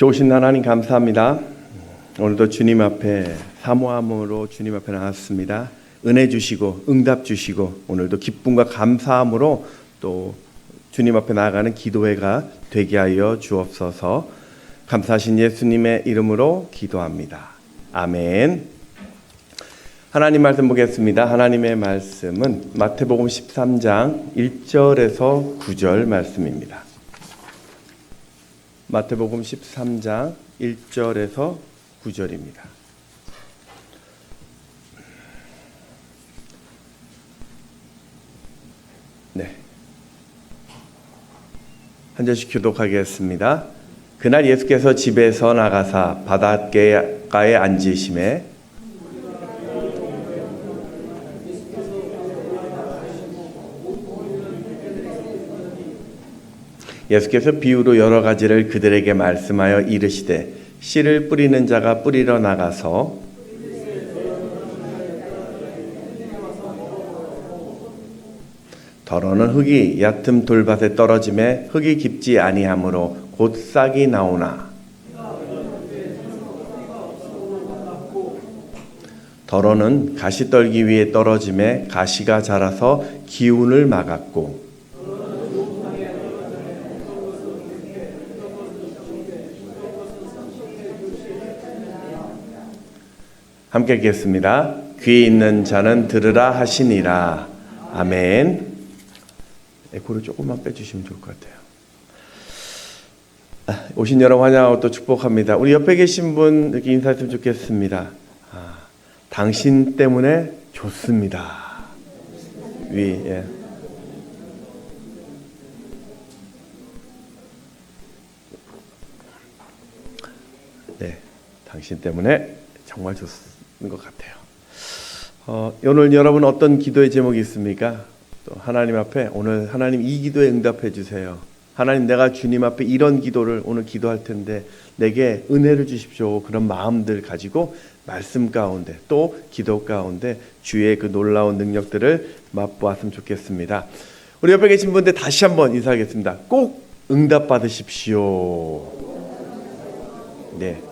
좋으신 하나님 감사합니다. 오늘도 주님 앞에 사모함으로 주님 앞에 나왔습니다. 은혜 주시고 응답 주시고 오늘도 기쁨과 감사함으로 또 주님 앞에 나아가는 기도회가 되게 하여 주옵소서. 감사하신 예수님의 이름으로 기도합니다. 아멘. 하나님 말씀 보겠습니다. 하나님의 말씀은 마태복음 13장 1절에서 9절 말씀입니다. 마태복음 13장 1절에서 9절입니다. 네. 한 절씩 교독하겠습니다. 그날 예수께서 집에서 나가사 바닷가에 앉으심에 예수께서 비유로 여러 가지를 그들에게 말씀하여 이르시되 씨를 뿌리는 자가 뿌리러 나가서 더러는 흙이 얕은 돌밭에 떨어짐에 흙이 깊지 아니하므로 곧 싹이 나오나 더러는 가시떨기 위에 떨어짐에 가시가 자라서 기운을 막았고 함께 읽겠습니다. 귀 있는 자는 들으라 하시니라. 아멘. 에코를 조금만 빼주시면 좋을 것 같아요. 오신 여러분 환영하고 또 축복합니다. 우리 옆에 계신 분 이렇게 인사했으면 좋겠습니다. 당신 때문에 좋습니다. 예. 네, 당신 때문에 정말 좋습니다. 것 같아요. 오늘 여러분 어떤 기도의 제목이 있습니까? 또 하나님 앞에 오늘 하나님 이 기도에 응답해 주세요. 하나님 내가 주님 앞에 이런 기도를 오늘 기도할 텐데 내게 은혜를 주십시오. 그런 마음들 가지고 말씀 가운데 또 기도 가운데 주의 그 놀라운 능력들을 맛보았으면 좋겠습니다. 우리 옆에 계신 분들 다시 한번 인사하겠습니다. 꼭 응답 받으십시오. 네.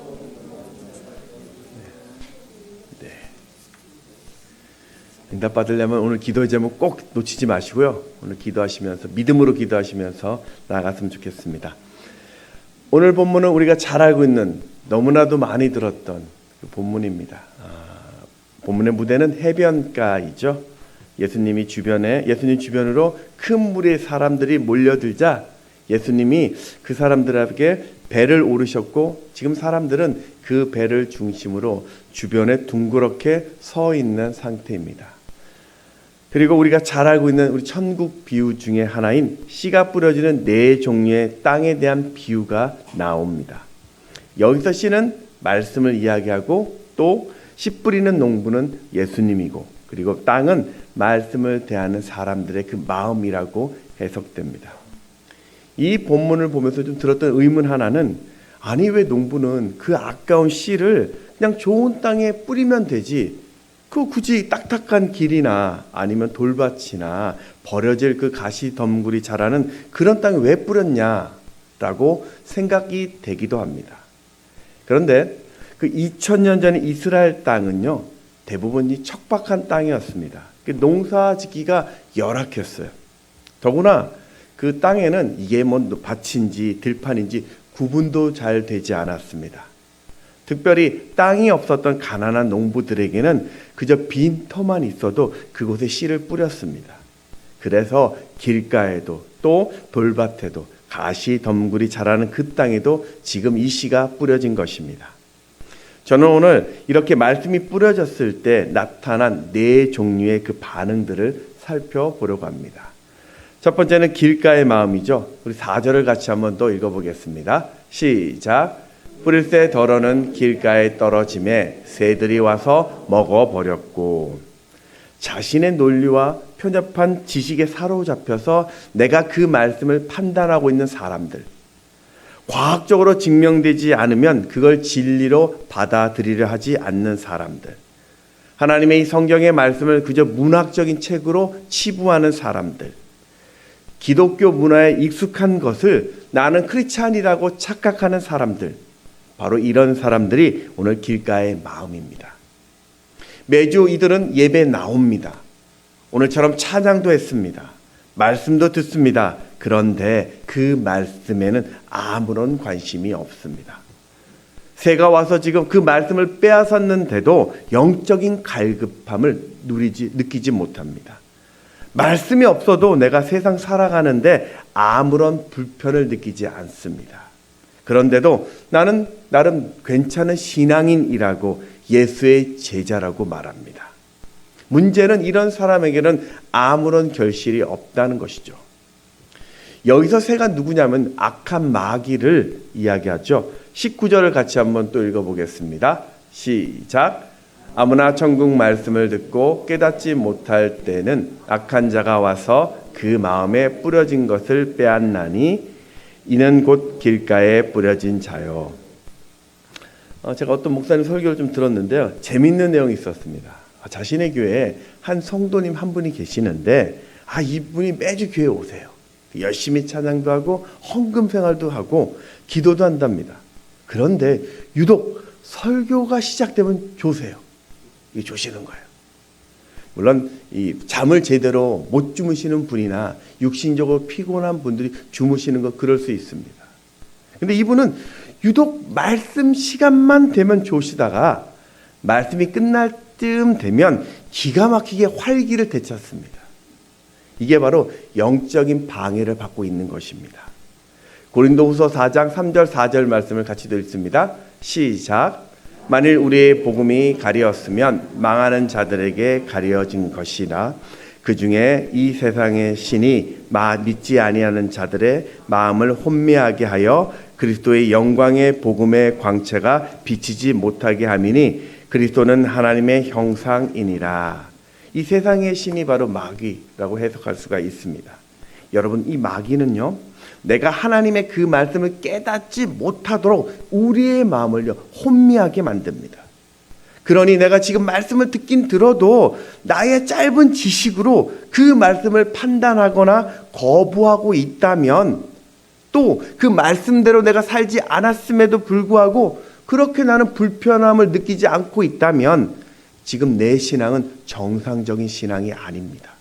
응답 받으려면 오늘 기도의 제목 꼭 놓치지 마시고요. 오늘 기도하시면서 믿음으로 기도하시면서 나아갔으면 좋겠습니다. 오늘 본문은 우리가 잘 알고 있는 너무나도 많이 들었던 그 본문입니다. 본문의 무대는 해변가이죠. 예수님 주변으로 큰 무리의 사람들이 몰려들자 예수님이 그 사람들에게 배를 오르셨고 지금 사람들은 그 배를 중심으로 주변에 둥그렇게 서 있는 상태입니다. 그리고 우리가 잘 알고 있는 우리 천국 비유 중에 하나인 씨가 뿌려지는 네 종류의 땅에 대한 비유가 나옵니다. 여기서 씨는 말씀을 이야기하고 또 씨 뿌리는 농부는 예수님이고 그리고 땅은 말씀을 대하는 사람들의 그 마음이라고 해석됩니다. 이 본문을 보면서 좀 들었던 의문 하나는 아니 왜 농부는 그 아까운 씨를 그냥 좋은 땅에 뿌리면 되지 그 굳이 딱딱한 길이나 아니면 돌밭이나 버려질 그 가시 덤굴이 자라는 그런 땅에 왜 뿌렸냐라고 생각이 되기도 합니다. 그런데 그 2000년 전의 이스라엘 땅은요 대부분이 척박한 땅이었습니다. 농사 짓기가 열악했어요. 더구나 그 땅에는 이게 뭐 밭인지 들판인지 구분도 잘 되지 않았습니다. 특별히 땅이 없었던 가난한 농부들에게는 그저 빈터만 있어도 그곳에 씨를 뿌렸습니다. 그래서 길가에도 또 돌밭에도 가시 덤굴이 자라는 그 땅에도 지금 이 씨가 뿌려진 것입니다. 저는 오늘 이렇게 말씀이 뿌려졌을 때 나타난 네 종류의 그 반응들을 살펴보려고 합니다. 첫 번째는 길가의 마음이죠. 우리 4절을 같이 한번 더 읽어보겠습니다. 시작. 뿌릴새 더러는 길가에 떨어짐에 새들이 와서 먹어버렸고 자신의 논리와 편협한 지식에 사로잡혀서 내가 그 말씀을 판단하고 있는 사람들 과학적으로 증명되지 않으면 그걸 진리로 받아들이려 하지 않는 사람들 하나님의 이 성경의 말씀을 그저 문학적인 책으로 치부하는 사람들 기독교 문화에 익숙한 것을 나는 크리스찬이라고 착각하는 사람들 바로 이런 사람들이 오늘 길가의 마음입니다. 매주 이들은 예배 나옵니다. 오늘처럼 찬양도 했습니다. 말씀도 듣습니다. 그런데 그 말씀에는 아무런 관심이 없습니다. 새가 와서 지금 그 말씀을 빼앗았는데도 영적인 갈급함을 느끼지 못합니다. 말씀이 없어도 내가 세상 살아가는데 아무런 불편을 느끼지 않습니다. 그런데도 나는 나름 괜찮은 신앙인이라고 예수의 제자라고 말합니다. 문제는 이런 사람에게는 아무런 결실이 없다는 것이죠. 여기서 새가 누구냐면 악한 마귀를 이야기하죠. 19절을 같이 한번 또 읽어보겠습니다. 시작. 아무나 천국 말씀을 듣고 깨닫지 못할 때는 악한 자가 와서 그 마음에 뿌려진 것을 빼앗나니 이는 곧 길가에 뿌려진 자요. 제가 어떤 목사님 설교를 좀 들었는데요. 재밌는 내용이 있었습니다. 자신의 교회에 한 성도님 한 분이 계시는데 이분이 매주 교회에 오세요. 열심히 찬양도 하고 헌금 생활도 하고 기도도 한답니다. 그런데 유독 설교가 시작되면 조세요. 이게 조시는 거예요. 물론 이 잠을 제대로 못 주무시는 분이나 육신적으로 피곤한 분들이 주무시는 거 그럴 수 있습니다. 근데 이분은 유독 말씀 시간만 되면 조시다가 말씀이 끝날 쯤 되면 기가 막히게 활기를 되찾습니다. 이게 바로 영적인 방해를 받고 있는 것입니다. 고린도후서 4장 3절 4절 말씀을 같이 읽습니다. 시작. 만일 우리의 복음이 가리었으면 망하는 자들에게 가려진 것이라 그 중에 이 세상의 신이 믿지 아니하는 자들의 마음을 혼미하게 하여 그리스도의 영광의 복음의 광채가 비치지 못하게 함이니 그리스도는 하나님의 형상이니라. 이 세상의 신이 바로 마귀라고 해석할 수가 있습니다. 여러분, 이 마귀는요, 내가 하나님의 그 말씀을 깨닫지 못하도록 우리의 마음을요 혼미하게 만듭니다. 그러니 내가 지금 말씀을 듣긴 들어도 나의 짧은 지식으로 그 말씀을 판단하거나 거부하고 있다면, 또 그 말씀대로 내가 살지 않았음에도 불구하고 그렇게 나는 불편함을 느끼지 않고 있다면 지금 내 신앙은 정상적인 신앙이 아닙니다.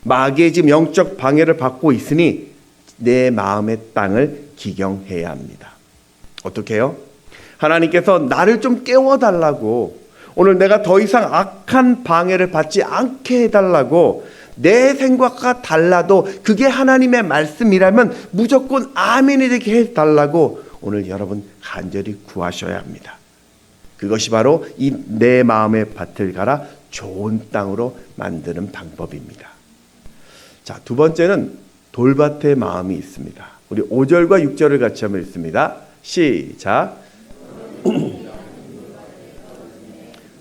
마귀의 지금 영적 방해를 받고 있으니 내 마음의 땅을 기경해야 합니다. 어떻게 해요? 하나님께서 나를 좀 깨워달라고, 오늘 내가 더 이상 악한 방해를 받지 않게 해달라고, 내 생각과 달라도 그게 하나님의 말씀이라면 무조건 아멘이 되게 해달라고 오늘 여러분 간절히 구하셔야 합니다. 그것이 바로 이 내 마음의 밭을 갈아 좋은 땅으로 만드는 방법입니다. 자, 두 번째는 돌밭의 마음이 있습니다. 우리 5절과 6절을 같이 한번 읽습니다. 시작.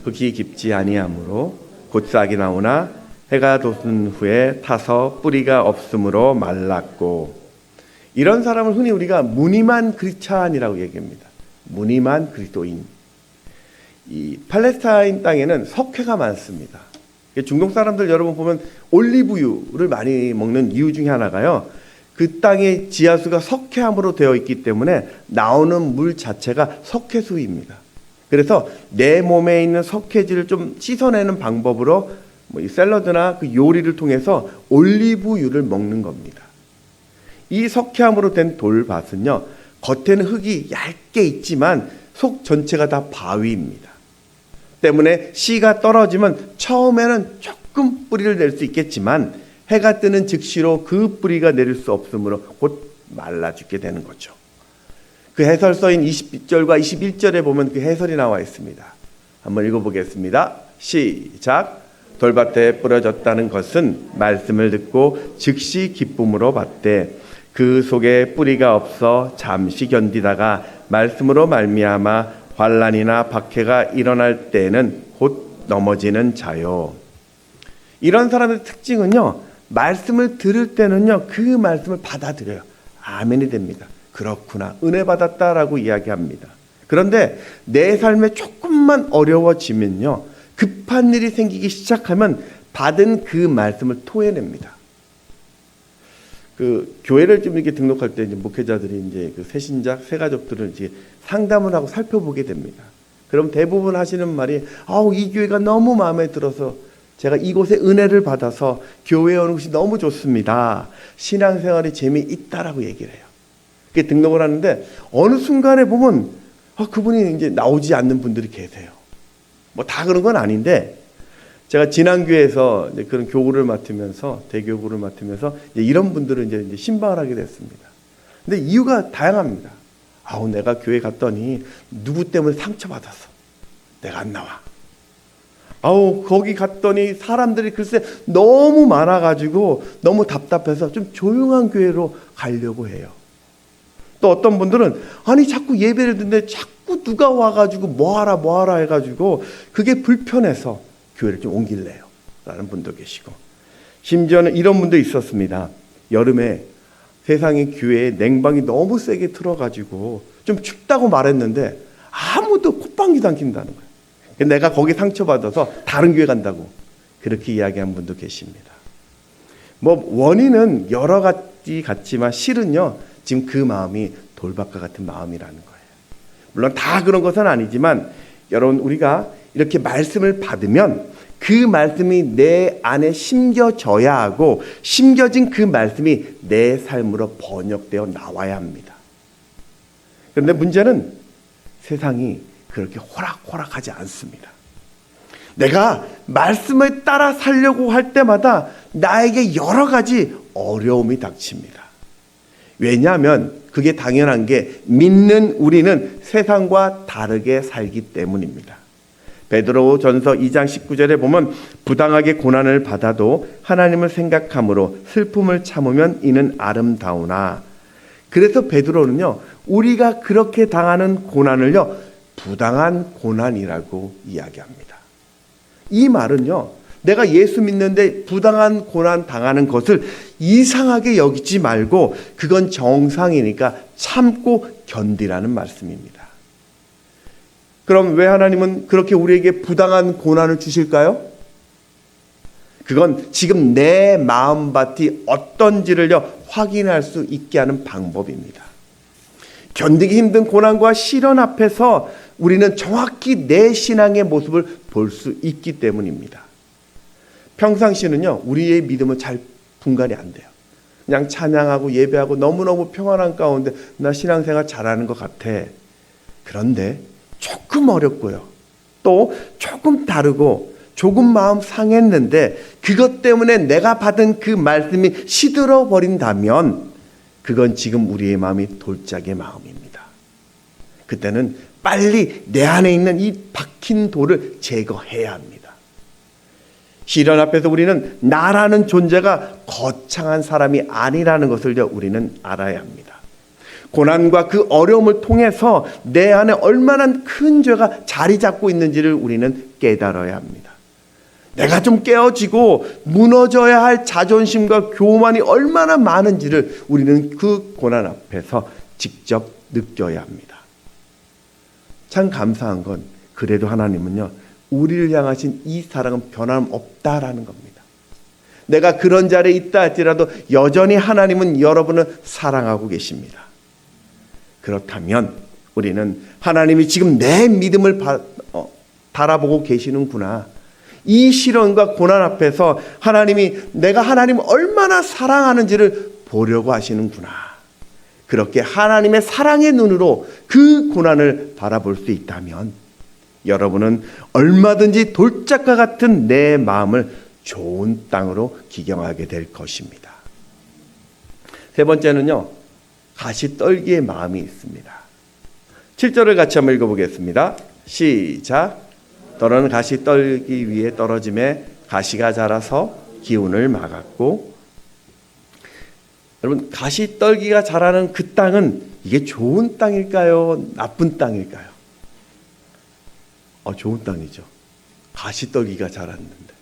흙이 깊지 아니하므로 곧 싹이 나오나 해가 돋은 후에 타서 뿌리가 없으므로 말랐고. 이런 사람을 흔히 우리가 무늬만 크리스찬이라고 얘기합니다. 무늬만 그리스도인. 이 팔레스타인 땅에는 석회가 많습니다. 중동 사람들 여러분 보면 올리브유를 많이 먹는 이유 중에 하나가요, 그 땅의 지하수가 석회암으로 되어 있기 때문에 나오는 물 자체가 석회수입니다. 그래서 내 몸에 있는 석회질을 좀 씻어내는 방법으로 이 샐러드나 그 요리를 통해서 올리브유를 먹는 겁니다. 이 석회암으로 된 돌밭은요, 겉에는 흙이 얇게 있지만 속 전체가 다 바위입니다. 때문에 씨가 떨어지면 처음에는 조금 뿌리를 낼 수 있겠지만 해가 뜨는 즉시로 그 뿌리가 내릴 수 없으므로 곧 말라 죽게 되는 거죠. 그 해설서인 20절과 21절에 보면 그 해설이 나와 있습니다. 한번 읽어보겠습니다. 시작. 돌밭에 뿌려졌다는 것은 말씀을 듣고 즉시 기쁨으로 받되 그 속에 뿌리가 없어 잠시 견디다가 말씀으로 말미암아 환난이나 박해가 일어날 때는 곧 넘어지는 자요. 이런 사람의 특징은요, 말씀을 들을 때는요 그 말씀을 받아들여요. 아멘이 됩니다. 그렇구나, 은혜 받았다라고 이야기합니다. 그런데 내 삶에 조금만 어려워지면요, 급한 일이 생기기 시작하면 받은 그 말씀을 토해냅니다. 그 교회를 좀 이렇게 등록할 때 이제 목회자들이 이제 그 새신자, 새가족들을 이제 상담을 하고 살펴보게 됩니다. 그럼 대부분 하시는 말이 이 교회가 너무 마음에 들어서 제가 이곳에 은혜를 받아서 교회에 오는 것이 너무 좋습니다. 신앙생활이 재미있다라고 얘기를 해요. 그게 등록을 하는데 어느 순간에 보면 그분이 이제 나오지 않는 분들이 계세요. 뭐 다 그런 건 아닌데 제가 진안교회에서 이제 그런 교구를 맡으면서 대교구를 맡으면서 이런 분들은 이제 신방을 하게 됐습니다. 근데 이유가 다양합니다. 내가 교회 갔더니 누구 때문에 상처받았어. 내가 안 나와. 거기 갔더니 사람들이 글쎄 너무 많아가지고 너무 답답해서 좀 조용한 교회로 가려고 해요. 또 어떤 분들은 자꾸 예배를 듣는데 자꾸 누가 와가지고 뭐하라 해가지고 그게 불편해서 교회를 좀 옮길래요 라는 분도 계시고, 심지어는 이런 분도 있었습니다. 여름에 세상에 교회에 냉방이 너무 세게 틀어가지고 좀 춥다고 말했는데 아무도 콧방귀도 안 낀다는 거예요. 내가 거기 상처받아서 다른 교회 간다고 그렇게 이야기한 분도 계십니다. 뭐 원인은 여러 가지 같지만 실은요, 지금 그 마음이 돌박과 같은 마음이라는 거예요. 물론 다 그런 것은 아니지만 여러분, 우리가 이렇게 말씀을 받으면 그 말씀이 내 안에 심겨져야 하고, 심겨진 그 말씀이 내 삶으로 번역되어 나와야 합니다. 그런데 문제는 세상이 그렇게 호락호락하지 않습니다. 내가 말씀을 따라 살려고 할 때마다 나에게 여러 가지 어려움이 닥칩니다. 왜냐하면 그게 당연한 게 믿는 우리는 세상과 다르게 살기 때문입니다. 베드로전서 2장 19절에 보면 부당하게 고난을 받아도 하나님을 생각함으로 슬픔을 참으면 이는 아름다우나, 그래서 베드로는요, 우리가 그렇게 당하는 고난을요, 부당한 고난이라고 이야기합니다. 이 말은요, 내가 예수 믿는데 부당한 고난 당하는 것을 이상하게 여기지 말고 그건 정상이니까 참고 견디라는 말씀입니다. 그럼 왜 하나님은 그렇게 우리에게 부당한 고난을 주실까요? 그건 지금 내 마음밭이 어떤지를요, 확인할 수 있게 하는 방법입니다. 견디기 힘든 고난과 시련 앞에서 우리는 정확히 내 신앙의 모습을 볼 수 있기 때문입니다. 평상시는요, 우리의 믿음은 잘 분간이 안 돼요. 그냥 찬양하고 예배하고 너무너무 평안한 가운데 나 신앙생활 잘하는 것 같아. 그런데 조금 어렵고요, 또 조금 다르고 조금 마음 상했는데 그것 때문에 내가 받은 그 말씀이 시들어 버린다면 그건 지금 우리의 마음이 돌짝의 마음입니다. 그때는 빨리 내 안에 있는 이 박힌 돌을 제거해야 합니다. 시련 앞에서 우리는 나라는 존재가 거창한 사람이 아니라는 것을 우리는 알아야 합니다. 고난과 그 어려움을 통해서 내 안에 얼마나 큰 죄가 자리 잡고 있는지를 우리는 깨달아야 합니다. 내가 좀 깨어지고 무너져야 할 자존심과 교만이 얼마나 많은지를 우리는 그 고난 앞에서 직접 느껴야 합니다. 참 감사한 건 그래도 하나님은요, 우리를 향하신 이 사랑은 변함없다라는 겁니다. 내가 그런 자리에 있다 할지라도 여전히 하나님은 여러분을 사랑하고 계십니다. 그렇다면 우리는 하나님이 지금 내 믿음을 바라보고 계시는구나, 이 시련과 고난 앞에서 하나님이 내가 하나님을 얼마나 사랑하는지를 보려고 하시는구나, 그렇게 하나님의 사랑의 눈으로 그 고난을 바라볼 수 있다면 여러분은 얼마든지 돌짝과 같은 내 마음을 좋은 땅으로 기경하게 될 것입니다. 세 번째는요, 가시떨기의 마음이 있습니다. 7절을 같이 한번 읽어보겠습니다. 시작. 너는 가시떨기 위에 떨어짐에 가시가 자라서 기운을 막았고. 여러분, 가시떨기가 자라는 그 땅은 이게 좋은 땅일까요? 나쁜 땅일까요? 좋은 땅이죠. 가시떨기가 자랐는데.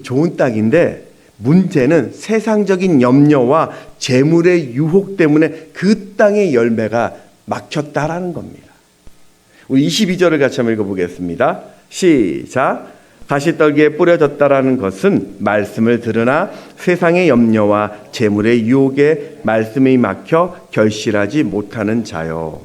좋은 땅인데 문제는 세상적인 염려와 재물의 유혹 때문에 그 땅의 열매가 막혔다라는 겁니다. 우리 22절을 같이 한번 읽어보겠습니다. 시작. 가시떨기에 뿌려졌다라는 것은 말씀을 들으나 세상의 염려와 재물의 유혹에 말씀이 막혀 결실하지 못하는 자요.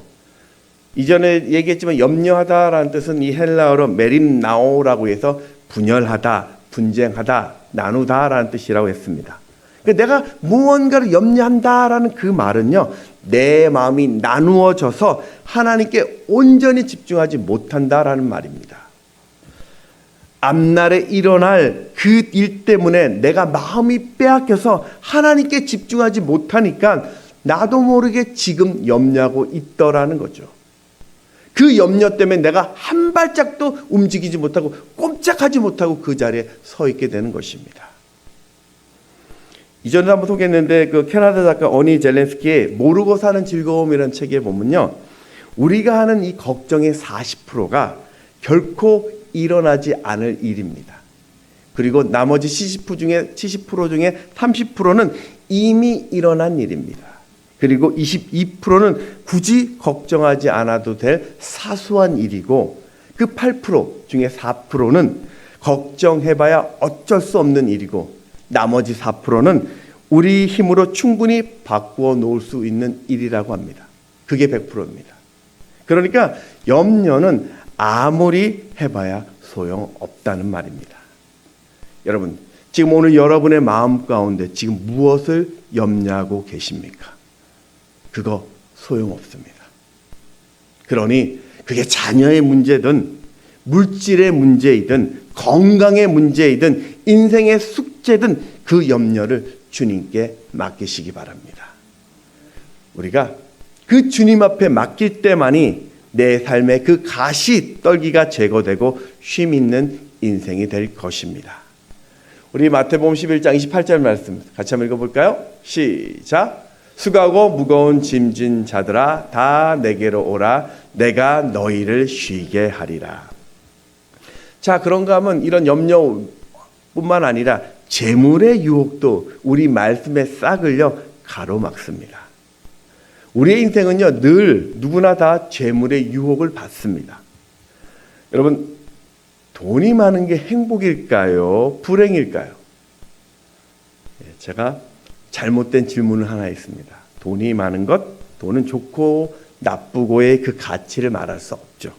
이전에 얘기했지만 염려하다라는 뜻은 이 헬라어로 메림나오라고 해서 분열하다, 분쟁하다, 나누다라는 뜻이라고 했습니다. 그러니까 내가 무언가를 염려한다라는 그 말은요, 내 마음이 나누어져서 하나님께 온전히 집중하지 못한다라는 말입니다. 앞날에 일어날 그 일 때문에 내가 마음이 빼앗겨서 하나님께 집중하지 못하니까 나도 모르게 지금 염려하고 있더라는 거죠. 그 염려 때문에 내가 한 발짝도 움직이지 못하고 꼼짝하지 못하고 그 자리에 서 있게 되는 것입니다. 이전에 한번 소개했는데 그 캐나다 작가 어니 젤렌스키의 모르고 사는 즐거움이라는 책에 보면요, 우리가 하는 이 걱정의 40%가 결코 일어나지 않을 일입니다. 그리고 나머지 70% 중에 30%는 이미 일어난 일입니다. 그리고 22%는 굳이 걱정하지 않아도 될 사소한 일이고, 그 8% 중에 4%는 걱정해봐야 어쩔 수 없는 일이고, 나머지 4%는 우리 힘으로 충분히 바꾸어 놓을 수 있는 일이라고 합니다. 그게 100%입니다. 그러니까 염려는 아무리 해봐야 소용없다는 말입니다. 여러분, 지금 오늘 여러분의 마음 가운데 지금 무엇을 염려하고 계십니까? 그거 소용없습니다. 그러니 그게 자녀의 문제든 물질의 문제이든 건강의 문제이든 인생의 숙제든 그 염려를 주님께 맡기시기 바랍니다. 우리가 그 주님 앞에 맡길 때만이 내 삶의 그 가시 떨기가 제거되고 쉼 있는 인생이 될 것입니다. 우리 마태복음 11장 28절 말씀 같이 한번 읽어볼까요? 시작. 수고하고 무거운 짐진 자들아 다 내게로 오라. 내가 너희를 쉬게 하리라. 자, 그런가 하면 이런 염려뿐만 아니라 재물의 유혹도 우리 말씀에 싹을요 가로막습니다. 우리의 인생은요 늘 누구나 다 재물의 유혹을 받습니다. 여러분, 돈이 많은 게 행복일까요? 불행일까요? 제가 잘못된 질문을 하나 했습니다. 돈이 많은 것, 돈은 좋고 나쁘고의 그 가치를 말할 수 없죠.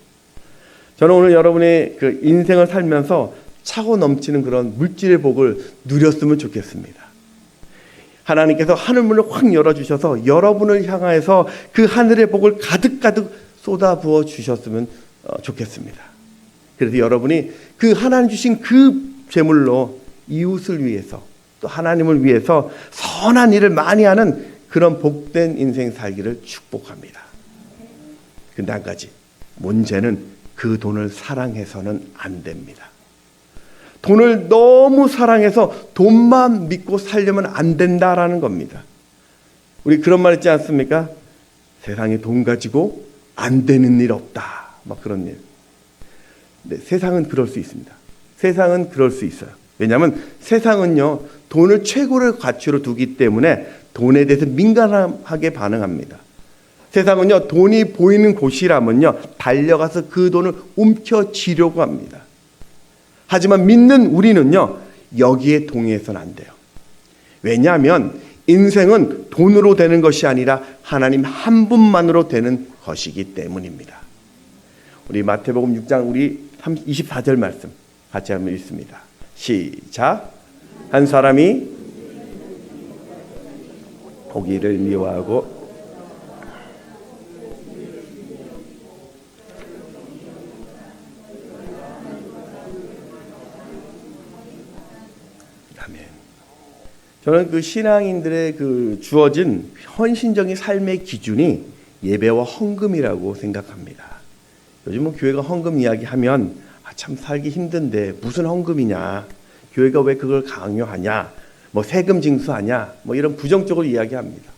저는 오늘 여러분의 그 인생을 살면서 차고 넘치는 그런 물질의 복을 누렸으면 좋겠습니다. 하나님께서 하늘문을 확 열어주셔서 여러분을 향하여서 그 하늘의 복을 가득가득 쏟아부어 주셨으면 좋겠습니다. 그래서 여러분이 그 하나님 주신 그 재물로 이웃을 위해서 또 하나님을 위해서 선한 일을 많이 하는 그런 복된 인생 살기를 축복합니다. 근데 한 가지, 문제는 그 돈을 사랑해서는 안 됩니다. 돈을 너무 사랑해서 돈만 믿고 살려면 안 된다라는 겁니다. 우리 그런 말 있지 않습니까? 세상에 돈 가지고 안 되는 일 없다. 막 그런 일. 근데 세상은 그럴 수 있습니다. 세상은 그럴 수 있어요. 왜냐하면 세상은요 돈을 최고의 가치로 두기 때문에 돈에 대해서 민감하게 반응합니다. 세상은요 돈이 보이는 곳이라면요 달려가서 그 돈을 움켜쥐려고 합니다. 하지만 믿는 우리는요 여기에 동의해서는 안 돼요. 왜냐하면 인생은 돈으로 되는 것이 아니라 하나님 한 분만으로 되는 것이기 때문입니다. 우리 마태복음 6장 우리 24절 말씀 같이 한번 읽습니다. 시작. 한 사람이 고기를 미워하고 아멘. 저는 그 신앙인들의 그 주어진 헌신적인 삶의 기준이 예배와 헌금이라고 생각합니다. 요즘은 교회가 헌금 이야기하면 참 살기 힘든데 무슨 헌금이냐, 교회가 왜 그걸 강요하냐, 뭐 세금 징수하냐, 뭐 이런 부정적으로 이야기합니다.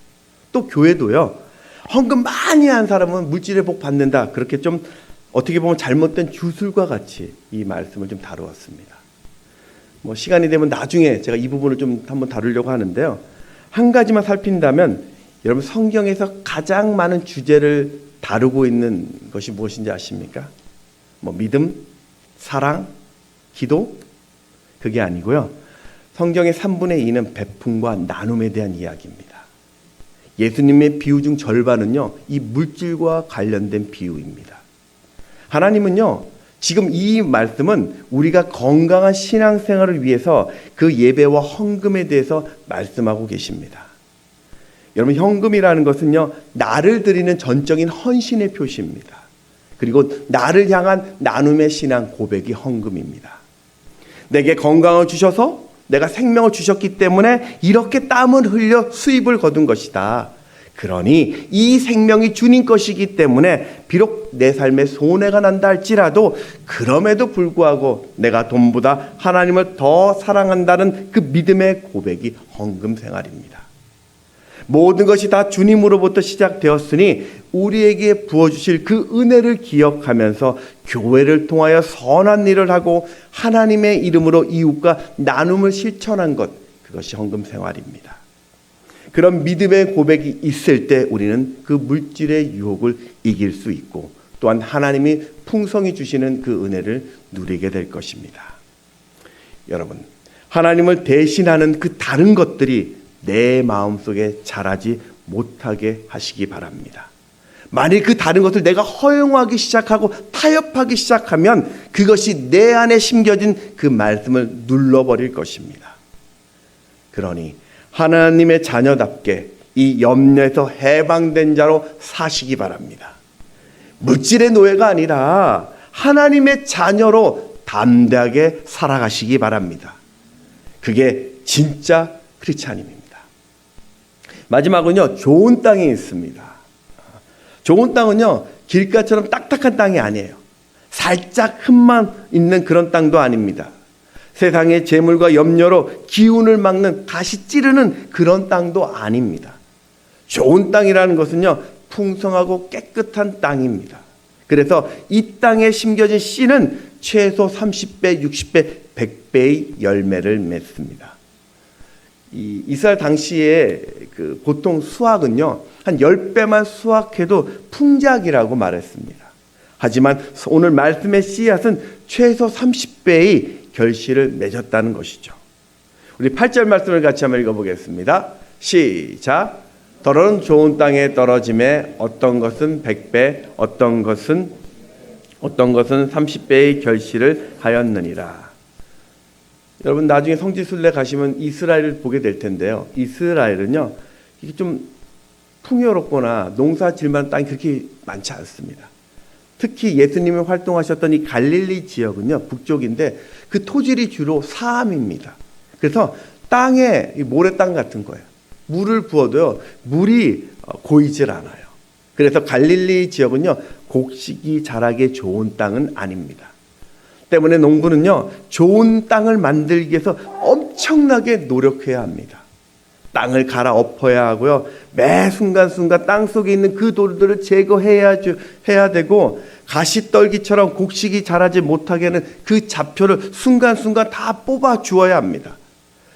또 교회도요 헌금 많이 한 사람은 물질의 복 받는다, 그렇게 좀 어떻게 보면 잘못된 주술과 같이 이 말씀을 좀 다루었습니다. 뭐 시간이 되면 나중에 제가 이 부분을 좀 한번 다루려고 하는데요, 한 가지만 살핀다면 여러분 성경에서 가장 많은 주제를 다루고 있는 것이 무엇인지 아십니까? 뭐 믿음, 사랑, 기도? 그게 아니고요. 성경의 3분의 2는 베품과 나눔에 대한 이야기입니다. 예수님의 비유 중 절반은요, 이 물질과 관련된 비유입니다. 하나님은요, 지금 이 말씀은 우리가 건강한 신앙생활을 위해서 그 예배와 헌금에 대해서 말씀하고 계십니다. 여러분, 헌금이라는 것은요, 나를 드리는 전적인 헌신의 표시입니다. 그리고 나를 향한 나눔의 신앙 고백이 헌금입니다. 내게 건강을 주셔서 내가 생명을 주셨기 때문에 이렇게 땀을 흘려 수입을 거둔 것이다. 그러니 이 생명이 주님 것이기 때문에 비록 내 삶에 손해가 난다 할지라도 그럼에도 불구하고 내가 돈보다 하나님을 더 사랑한다는 그 믿음의 고백이 헌금 생활입니다. 모든 것이 다 주님으로부터 시작되었으니 우리에게 부어주실 그 은혜를 기억하면서 교회를 통하여 선한 일을 하고 하나님의 이름으로 이웃과 나눔을 실천한 것, 그것이 헌금 생활입니다. 그런 믿음의 고백이 있을 때 우리는 그 물질의 유혹을 이길 수 있고 또한 하나님이 풍성히 주시는 그 은혜를 누리게 될 것입니다. 여러분, 하나님을 대신하는 그 다른 것들이 내 마음속에 자라지 못하게 하시기 바랍니다. 만일 그 다른 것을 내가 허용하기 시작하고 타협하기 시작하면 그것이 내 안에 심겨진 그 말씀을 눌러버릴 것입니다. 그러니 하나님의 자녀답게 이 염려에서 해방된 자로 사시기 바랍니다. 물질의 노예가 아니라 하나님의 자녀로 담대하게 살아가시기 바랍니다. 그게 진짜 크리스찬입니다. 마지막은요, 좋은 땅이 있습니다. 좋은 땅은요, 길가처럼 딱딱한 땅이 아니에요. 살짝 흠만 있는 그런 땅도 아닙니다. 세상의 재물과 염려로 기운을 막는 가시 찌르는 그런 땅도 아닙니다. 좋은 땅이라는 것은요, 풍성하고 깨끗한 땅입니다. 그래서 이 땅에 심겨진 씨는 최소 30배, 60배, 100배의 열매를 맺습니다. 이 이스라엘 당시에 그 보통 수확은요, 한 10배만 수확해도 풍작이라고 말했습니다. 하지만 오늘 말씀의 씨앗은 최소 30배의 결실을 맺었다는 것이죠. 우리 8절 말씀을 같이 한번 읽어보겠습니다. 시작. 더러운 좋은 땅에 떨어짐에 어떤 것은 100배, 어떤 것은 30배의 결실을 하였느니라. 여러분, 나중에 성지순례 가시면 이스라엘을 보게 될 텐데요. 이스라엘은요, 이게 좀 풍요롭거나 농사 질만한 땅이 그렇게 많지 않습니다. 특히 예수님이 활동하셨던 이 갈릴리 지역은요, 북쪽인데 그 토질이 주로 사암입니다. 그래서 땅에 모래땅 같은 거예요. 물을 부어도요, 물이 고이질 않아요. 그래서 갈릴리 지역은요, 곡식이 자라기 좋은 땅은 아닙니다. 때문에 농부는요, 좋은 땅을 만들기 위해서 엄청나게 노력해야 합니다. 땅을 갈아엎어야 하고요, 매 순간순간 땅 속에 있는 그 돌들을 제거해야 되고, 가시떨기처럼 곡식이 자라지 못하게 하는 그 잡초를 순간순간 다 뽑아 주어야 합니다.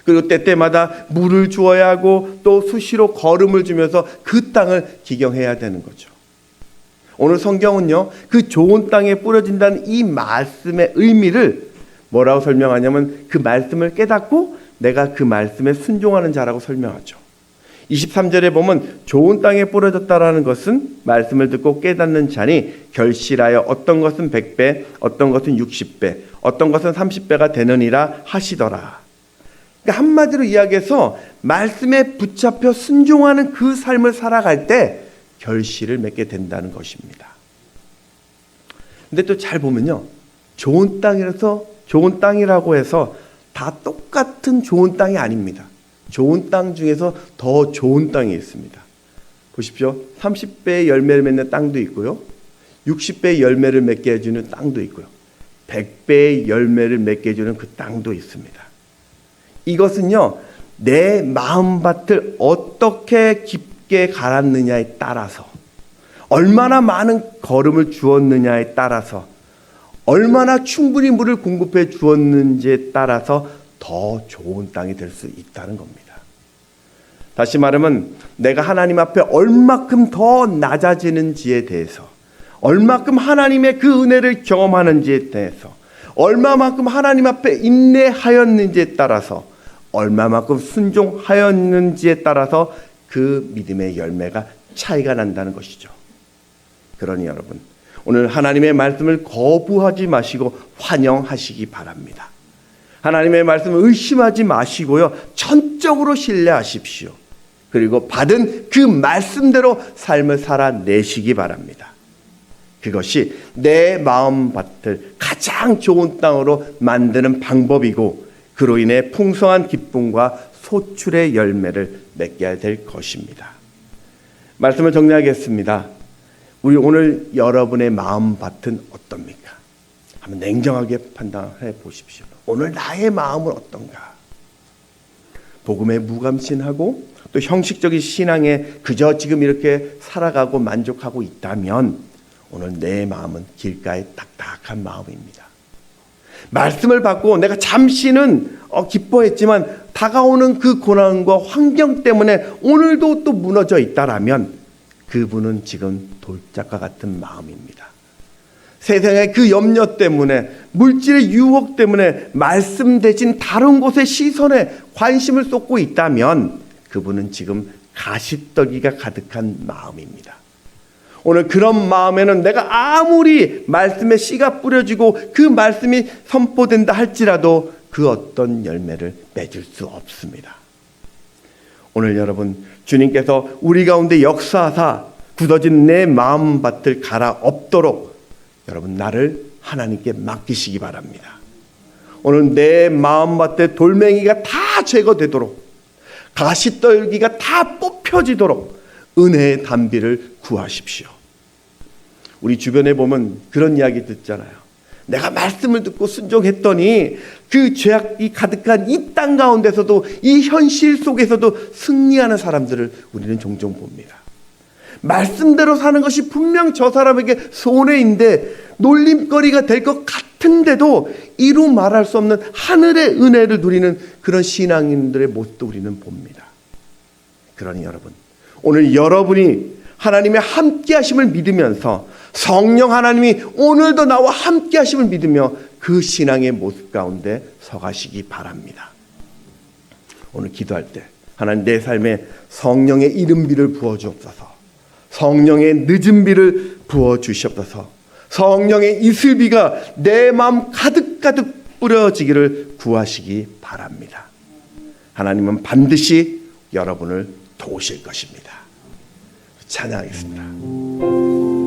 그리고 때때마다 물을 주어야 하고 또 수시로 거름을 주면서 그 땅을 기경해야 되는 거죠. 오늘 성경은요, 그 좋은 땅에 뿌려진다는 이 말씀의 의미를 뭐라고 설명하냐면 그 말씀을 깨닫고 내가 그 말씀에 순종하는 자라고 설명하죠. 23절에 보면 좋은 땅에 뿌려졌다라는 것은 말씀을 듣고 깨닫는 자니 결실하여 어떤 것은 100배, 어떤 것은 60배, 어떤 것은 30배가 되느니라 하시더라. 그러니까 한마디로 이야기해서 말씀에 붙잡혀 순종하는 그 삶을 살아갈 때 결실을 맺게 된다는 것입니다. 근데 또 잘 보면요, 좋은 땅이라고 해서 다 똑같은 좋은 땅이 아닙니다. 좋은 땅 중에서 더 좋은 땅이 있습니다. 보십시오. 30배의 열매를 맺는 땅도 있고요, 60배의 열매를 맺게 해주는 땅도 있고요, 100배의 열매를 맺게 해주는 그 땅도 있습니다. 이것은요, 내 마음밭을 어떻게 깊게 갈았느냐에 따라서, 얼마나 많은 거름을 주었느냐에 따라서, 얼마나 충분히 물을 공급해 주었는지에 따라서 더 좋은 땅이 될 수 있다는 겁니다. 다시 말하면 내가 하나님 앞에 얼마큼 더 낮아지는지에 대해서, 얼마큼 하나님의 그 은혜를 경험하는지에 대해서, 얼마만큼 하나님 앞에 인내하였는지에 따라서, 얼마만큼 순종하였는지에 따라서 그 믿음의 열매가 차이가 난다는 것이죠. 그러니 여러분, 오늘 하나님의 말씀을 거부하지 마시고 환영하시기 바랍니다. 하나님의 말씀을 의심하지 마시고요, 전적으로 신뢰하십시오. 그리고 받은 그 말씀대로 삶을 살아내시기 바랍니다. 그것이 내 마음밭을 가장 좋은 땅으로 만드는 방법이고, 그로 인해 풍성한 기쁨과 소출의 열매를 맺게 될 것입니다. 말씀을 정리하겠습니다. 우리 오늘 여러분의 마음밭은 어떻습니까? 한번 냉정하게 판단해 보십시오. 오늘 나의 마음은 어떤가? 복음에 무감신하고 또 형식적인 신앙에 그저 지금 이렇게 살아가고 만족하고 있다면 오늘 내 마음은 길가에 딱딱한 마음입니다. 말씀을 받고 내가 잠시는 기뻐했지만 다가오는 그 고난과 환경 때문에 오늘도 또 무너져 있다라면 그분은 지금 돌짝과 같은 마음입니다. 세상의 그 염려 때문에, 물질의 유혹 때문에 말씀 대신 다른 곳의 시선에 관심을 쏟고 있다면 그분은 지금 가시떨기가 가득한 마음입니다. 오늘 그런 마음에는 내가 아무리 말씀에 씨가 뿌려지고 그 말씀이 선포된다 할지라도 그 어떤 열매를 맺을 수 없습니다. 오늘 여러분, 주님께서 우리 가운데 역사하사 굳어진 내 마음밭을 갈아엎도록 여러분 나를 하나님께 맡기시기 바랍니다. 오늘 내 마음밭에 돌멩이가 다 제거되도록, 가시떨기가 다 뽑혀지도록 은혜의 단비를 구하십시오. 우리 주변에 보면 그런 이야기 듣잖아요. 내가 말씀을 듣고 순종했더니 그 죄악이 가득한 이 땅 가운데서도, 이 현실 속에서도 승리하는 사람들을 우리는 종종 봅니다. 말씀대로 사는 것이 분명 저 사람에게 손해인데, 놀림거리가 될 것 같은데도 이루 말할 수 없는 하늘의 은혜를 누리는 그런 신앙인들의 모습도 우리는 봅니다. 그러니 여러분, 오늘 여러분이 하나님의 함께 하심을 믿으면서 성령 하나님이 오늘도 나와 함께 하심을 믿으며 그 신앙의 모습 가운데 서가시기 바랍니다. 오늘 기도할 때 하나님, 내 삶에 성령의 이른비를 부어주옵소서. 성령의 늦은 비를 부어주시옵소서. 성령의 이슬비가 내 마음 가득가득 뿌려지기를 구하시기 바랍니다. 하나님은 반드시 여러분을 도우실 것입니다. 찬양하겠습니다.